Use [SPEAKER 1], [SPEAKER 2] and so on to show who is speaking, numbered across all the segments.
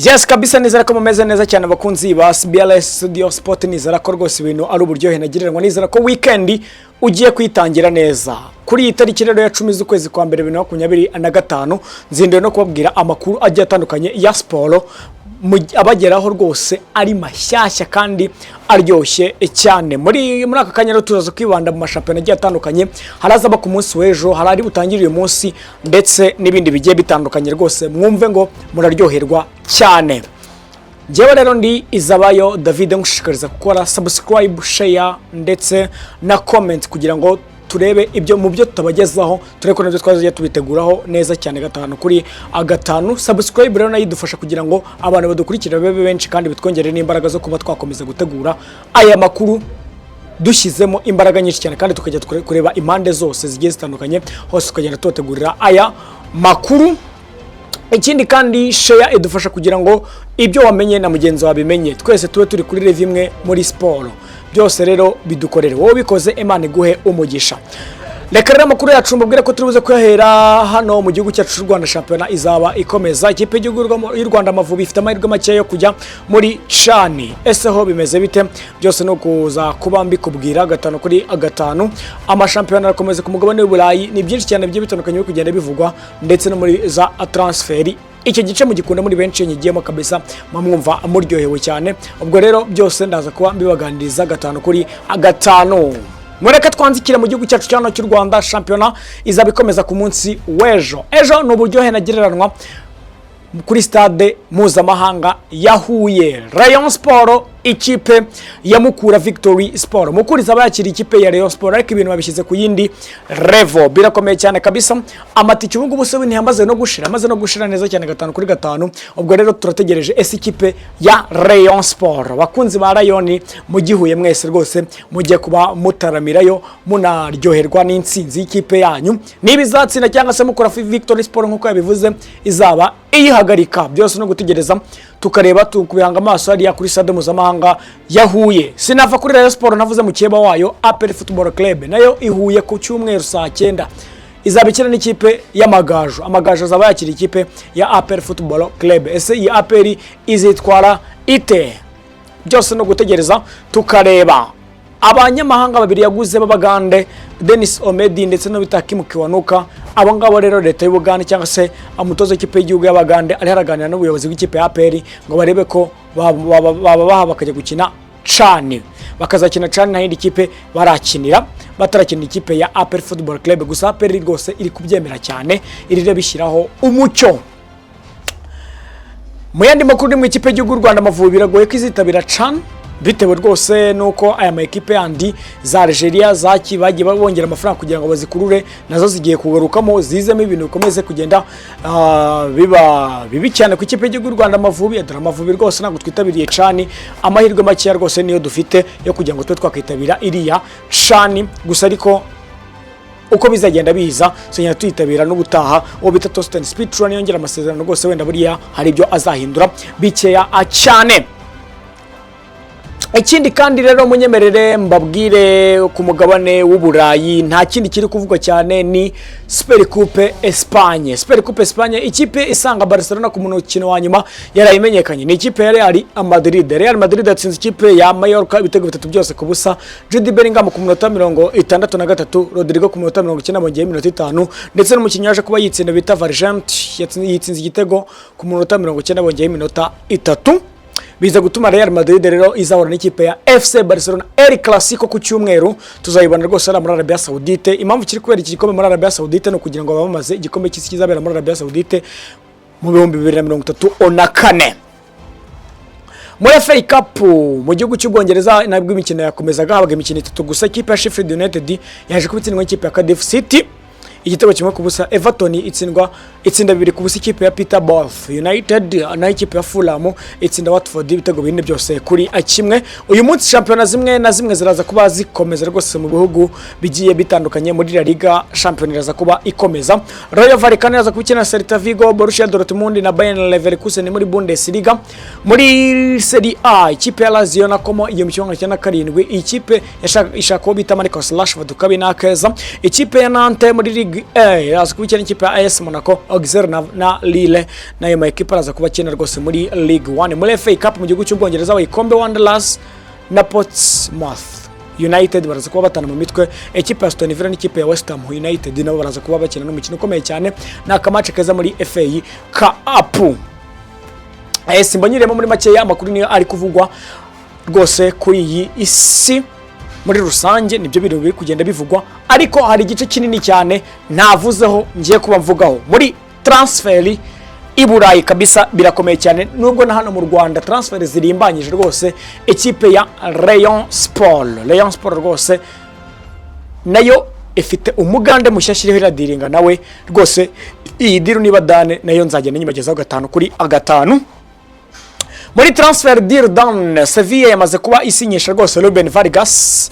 [SPEAKER 1] Yes kabisa nizera ko mumeze neza cyane abakunzi ba CBLS Studio Sport nizera ko rwose ibintu ari uburyohe nagirirwa nizera ko weekend ugiye kwitangira neza kuri iyi tariki rero ya 10 z'ukwezi kwa mbere 2025 nzinduye no kubabwira amakuru agiye atandukanye ya sport abageraho rwose ari mashyashya kandi aryoshye cyane muri aka kanya tuzaza kwibanda mu mashampiyona agiye atandukanye harazaba ku munsi w'ejo harari butangiriye umunsi ndetse n'ibindi bigiye bitandukanye rwose mwumve ngo muraryoherwa cyane. Jewe rero ndi Izabayo David ngushishikariza gukora subscribe, share ndetse na comment kugira ngo turebe ibyo mu byo tutabagezaho tureko nabyo twazaje tubiteguraho neza cyane gatanu kuri agatanu. Subscribe rero nayidufasha kugira ngo abantu badukurikira bebe benshi kandi bitwongere n'imbaraga zo kuba twakomeza gutegura aya makuru dushyizemo imbaraga nyinshi cyane kandi tukajya kureba impande zose zigiye zitandukanye hose tukagenda tubategurira aya makuru. Ikindi kandi share idufasha kugira ngo ibyo wamenye na mugenzi wabimenye twese tube turi kuri level imwe muri sport. Byose rero bidukorere wowe bikoze Imana iguhe umugisha. Reka rero amakuru yacu mbabwire ko turibuze kuyahera hano mu gihugu cyacu cy'u Rwanda. Shampiyona izaba ikomeza, ikipe y'u Rwanda Amavubi ifite amahirwe make yo kujya muri CHAN. Ese ho bimeze bite? Byose no kuza kuba mbikubwira gatanu kuri agatanu. Amashampiyona arakomeza ku mugabane w'Uburayi, ni byinshi cyane bigiye bitandukanye byo kugenda bivugwa ndetse no muri za transferi. Icyo gice mu gikunda muri benshi nyigiyemo kabisa mamwumva amuryohewe cyane. Ubwo rero byose ndaza kuba mbibaganiriza gatanu kuri agatanu. Mureka twanzikira mu gihugu cyacu cyano cy'u Rwanda. Shampiyona izaba ikomeza ku munsi w'ejo. Ejo no buryohe nagireranwa kuri stade mpuzamahanga ya Huye. Rayon Sport ikipe ya Mukura Victory Sport. Mukura izaba yakira ikipe ya Rayon Sport ariko ibintu babishyize ku yindi level. Birakomeye cyane kabisa. Amatike ubu ngubu se ntiyamaze no gushira neza cyane gatanu kuri gatanu. Ubwo rero turategereje ese ikipe ya Rayon Sport. Bakunzi ba Rayon mu gihuye mwese rwose mujye kuba mutaramirayo munaryoherwa n'intsinzi y'ikipe yanyu. Nibizatsinda cyangwa se Mukura Victory Sport nkuko yabivuze izaba iyihagarika. Byose no gutegereza tukareba tukubihanga amaso ari ya kuri stade mpuzamahanga ya Huye. Sinava kuri Rayon Sport navuze mu kieba wayo APR Football Club nayo ihuye ku cyumweru saa 9 izabikira n'ikipe y'Amagaju. Amagaju azaba yakira ikipe ya APR Football Club. Ese iyi APR izitwara ite? Byose no gutegereza tukareba. Abanyamahanga babiri yaguze b'Abagande Denis Omedi ndetse no bitakimu Kiwanuka. Abo ngabo rero leta y'Ubugande cyangwa se amutoza ikipe y'igihugu y'Abagande ari haraganira n'ubuyobozi bw'ikipe ya APR ngo barebe ko baba bakajya gukina CHAN. Bakazakina CHAN na hindi kipe barakinira batarakina ikipe ya APR Football Club. Gusa APR rwose iri kubyemera cyane irire bishyiraho umucyo. Mu yandi makuru mu ikipe y'u Rwanda Amavubi biragoye ko izitabira CHAN bitewe rwose nuko aya ma ekipe yandi za Algeria zaki bagiye babongera amafaranga kugira ngo bazikurure nazo zigiye kugarukamo zizemo ibintu bikomeze kugenda bibi cyane ku ikipe y'u Rwanda Amavubi. Amavubi rwose ntabwo twitabiriye CHAN, amahirwe make rwose niyo dufite yo kugira ngo twe twakwitabira iriya CHAN. Gusa ariko uko bizagenda biza sonya twitabira n'ubutaha uwo bita Tostan Speedrun yongera amasezerano rwose wenda buriya hari ibyo azahindura bikeya cyane. Ikindi kandi rero munyemerere mbabwire ku mugabane w'Uburayi nta kindi kiri kuvugwa cyane ni Super Coupe Espagne. Super Coupe Espagne ikipe isanga Barcelona ku mukino wa nyuma yarayimenyekanye ni ikipe ya Real Madrid. Real Madrid yatsinze ikipe ya Mallorca ibitego bitatu byose ku busa. Jude Bellingham ku minota 63, Rodrigo ku minota 90 bongeye minota 5 ndetse n'umukinnyi yaje kuba yitsinda bita Vargent yitsinze igitego ku minota 90 bongeye minota 3. Biza gutuma Real Madrid rero izahura n'ikipe ya FC Barcelona El Clasico ku cyumweru. Tuzayibona rwose muri Arabia Saudite. Impamvu kiri kubera iki gikombe muri Arabia Saudite no kugira ngo bamamaze igikombe cy'isi kizabera muri Arabia Saudite mu 2034. Muri FA Cup mu gihugu cy'Ubwongereza nabwo imikino yakomezaga habaga imikino 3 gusa. Ikipe ya Sheffield United yaje kubitsindwa n'ikipe ya Cardiff City igitego kimwe ku busa. Everton itsinda 2 ku busa ikipe ya Peterborough United na ikipe ya Fulham itsinda Watford ibitego bine byose kuri kimwe. Uyu munsi shampiyona zimwe na zimwe ziraza kuba zikomeza rwose mu bihugu bigiye bitandukanye. Muri La Liga shampiyona iraza kuba ikomeza. Rayo Vallecano iraza kubikina Celta Vigo, Borussia Dortmund na Bayern Leverkusen muri Bundesliga. Muri Serie A ikipe ya Lazio na Como iyo mu 2007 ikipe ishaka bita Marcus Rashford kabina keza. Ikipe ya Nantes muri Ligue A araza kuba ikina n'ikipe ya AS Monaco, Auxerre na Lille nayo ma equipe araza kuba akina rwose muri Ligue 1. Muri FA Cup mu gihugu cy'Ubwongereza Wycombe Wanderers na Portsmouth United baraza kuba batana mu mitwe. Equipe ya Aston Villa n'ikipe ya West Ham United nabo baraza kuba bakina n'umukino ukomeye cyane na kamace keza muri FA Cup. Simbanyiremo muri make y'amakuru niyo ari kuvugwa rwose kuri iyi isi muri rusange, nibyo bintu biri kugenda bivugwa, ariko hari igice kinini cyane navuzeho ngiye kuba mvugaho muri transferi i Burayi kabisa. Birakomeye cyane nubwo na hano mu Rwanda transferi zirimbanyije rwose. Equipe ya Rayon Sport rwose nayo ifite umugande mushyashya iradiringa nawe rwose. Iyi diru niba dane nayo nzagenda nyibagezaho 5 kuri 5. Muri transfer deal done, Sevilla yamaze kuba isinyisha rwose Ruben Vargas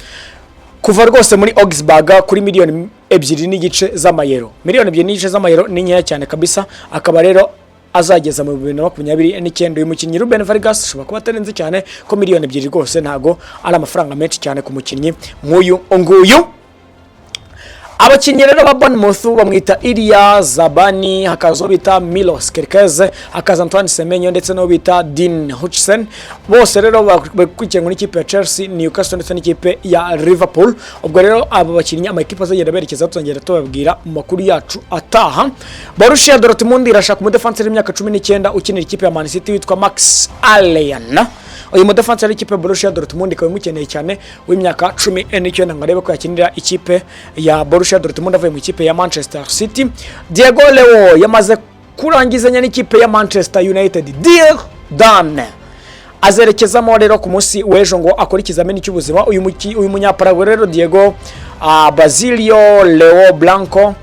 [SPEAKER 1] kuva rwose muri Augsburg kuri miliyoni 2.5 z'amayero. Miliyoni 2.5 z'amayero ni nkeya cyane kabisa. Akaba rero azageza mu 2029. Uyu mukinnyi Ruben Vargas ashobora kuba atarenze cyane ko miliyoni 2 rwose ntago ari amafaranga menshi cyane ku mukinnyi nk'uyu nguyu. Abakinnyi rero ba Bournemouth bamwita Ilya Zabani, hakazo bita Milos Kerkez, hakaza Antoine Semenyo ndetse no bita Dean Hutchinson. Bose rero bakurikiye muri ikipe ya Chelsea, Newcastle ndetse n'ikipe ya Liverpool. Ubwo rero aba bakinnyi amakipe azagenda berekeza tuzongera tubabwira mu makuru yacu ataha. Borussia Dortmund irashaka umudefanseri w'imyaka 19 ukinira ikipe ya Man City witwa Max Allen. Uyu mudefanseri w'ikipe ya Borussia Dortmund ikaba imukeneye cyane w'imyaka 19 ngarebe ko yakinira ikipe ya Borussia Dortmund avuye mu ikipe ya Manchester City. Diego Leo yamaze kurangizanya n'ikipe ya Manchester United. Deal done. Azerekezamo rero ku munsi w'ejo ngo akora ikizamini cy'ubuzima. Uyu munyaparaguay rero Diego Basilio Leo Blanco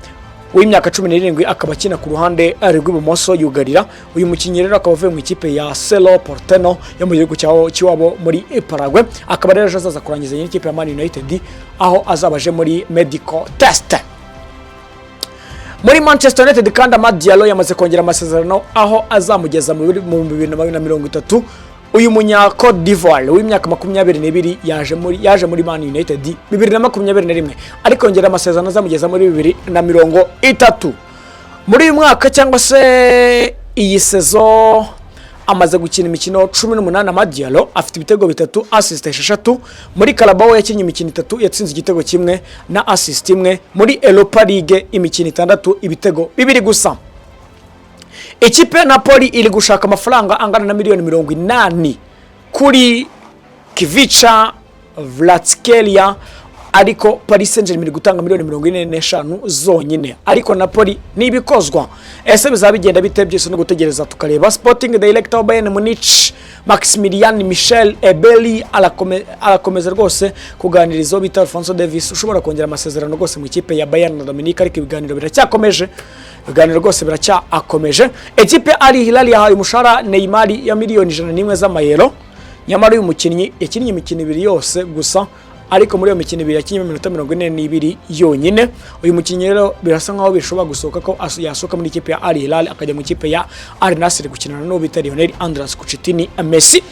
[SPEAKER 1] w'imyaka 17 akaba akina ku ruhande rw'ibumoso yugarira. Uyu mukinnyi rero akaba avuye mu ikipe ya Cerro Porteño yo mu gihugu cy'iwabo muri Paraguay. Akaba rero azaza kurangizanya n'ikipe ya Man United aho azabaje muri medical test. Muri Manchester United kandi Amad Diallo yamaze kongera amasezerano aho azamugeza mu 2030. Uyu munya Cote d'Ivoire w'imyaka 22 yaje muri Man United 2021 ariko yongera amasezerano azamugeza muri 2030. Muri uyu mwaka cyangwa se iyi sezo amaze gukina imikino 18. Amad Diallo afite ibitego 3, assist 6. Muri Carabao yakinnye imikino 3, yatsinze igitego kimwe na assist imwe. Muri Europa League imikino 6, ibitego 2 gusa. Equipe Napoli iri gushaka amafaranga angana na miliyoni 80 kuri Kvicha Kvaratskhelia, ariko Paris Saint-Germain iri gutanga miliyoni 45 zonyine. Ariko Napoli nibikozwa ese bizabigenda bite byose no gutegereza tukareba. Sporting Director Bayern Munich Maximilian Michel Ebeli arakomeza rwose kuganiriza bita Alphonso Davies ushobora kongera amasezerano rwose mu ikipe ya Bayern Dominique, ariko ibiganiro biracyakomeje. Ibiganiro rwose biracyakomeje. Equipe Al Hilal yahaye umushahara Neymar ya miliyoni 101 z'amayero. Nyamara uyu mukinnyi yakinnye imikino 2 yose gusa, ariko muri iyo mikino 2 yakinnye iminota 42 yonyine. Uyu mukinnyi rero birasa nkaho bishobora gusohoka ko yasohoka muri ikipe ya Al Hilal akajya mu ikipe ya Al Nassr gukinana no bita Lionel Andres Coutinho Messi.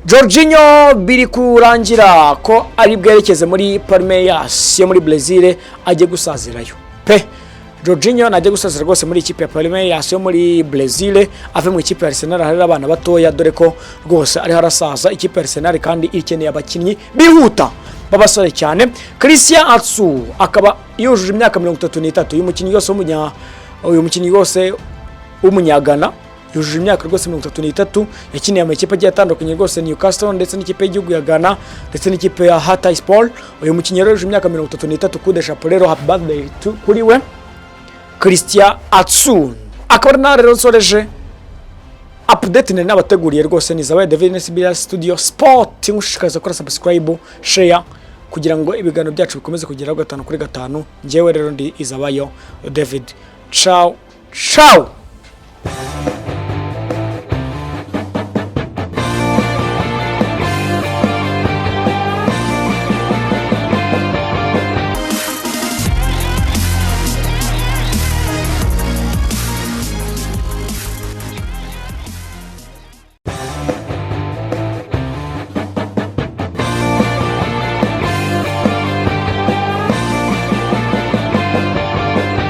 [SPEAKER 1] Jorginho biri kurangira ko ari bwerekeze muri Palmeiras yo muri Brazil ajye gusazirayo pe. Jorginho najye gusazira rwose muri ikipe ya Palmeiras yo muri Brazil ave mu ikipe ya Arsenal hari abana batoya, dore ko rwose ari harasaza. Ikipe ya Arsenal kandi ikeneye abakinnyi bihuta babasore cyane. Christian Atsu akaba yujuje imyaka 33. Uyu mukinnyi yose w'umunyagana yujuje imyaka rwose 33, yakiniye mu ikipe atandukanye rwose Newcastle ndetse n'ikipe y'igihugu ya Ghana ndetse n'ikipe ya Hatayspor. Uyu mukinnyi rero yujuje imyaka 33 kude chapeau, happy birthday kuri we Christian Atsu. Akaba na rero soreje update ne nabateguriye rwose ni zabaye David SBL Studio Sport. Ngushishikariza gukora subscribe, share kugira ngo ibiganiro byacu bikomeze kugeraho 5 kuri 5. Njewe rero ndi Izabayo David. Ciao ciao.